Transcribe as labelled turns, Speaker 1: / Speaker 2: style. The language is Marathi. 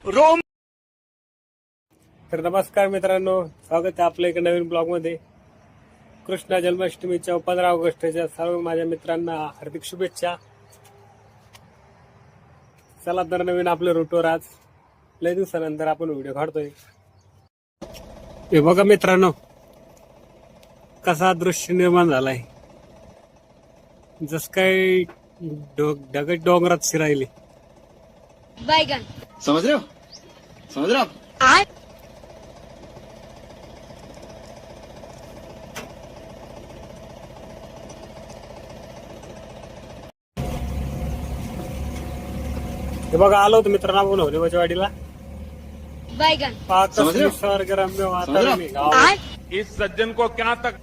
Speaker 1: रोम.
Speaker 2: तर नमस्कार मित्रांनो, स्वागत आहे आपल्या एका नवीन ब्लॉग मध्ये. कृष्ण जन्माष्टमीच्या 15 ऑगस्टच्या सर्व माझ्या मित्रांना हार्दिक शुभेच्छा. चला तर नवीन आपल्या रूटवर आज लय दिवसानंतर आपण व्हिडिओ काढतोय. हे बघा मित्रांनो, कसा दृश्य निर्माण झालाय. जस काय ढगत डोंगरात शिरायले.
Speaker 3: बैगन
Speaker 1: समझ रहे हो
Speaker 3: आज
Speaker 2: हे बघा आलो होतो मित्रांनो आपण होलीबाच्या वाडीला.
Speaker 3: बैगन
Speaker 2: पाहत
Speaker 1: समझ रहे हो?
Speaker 2: निसर्गरम्य वातावरण आहे.
Speaker 3: आज
Speaker 4: इस सज्जन को क्या तक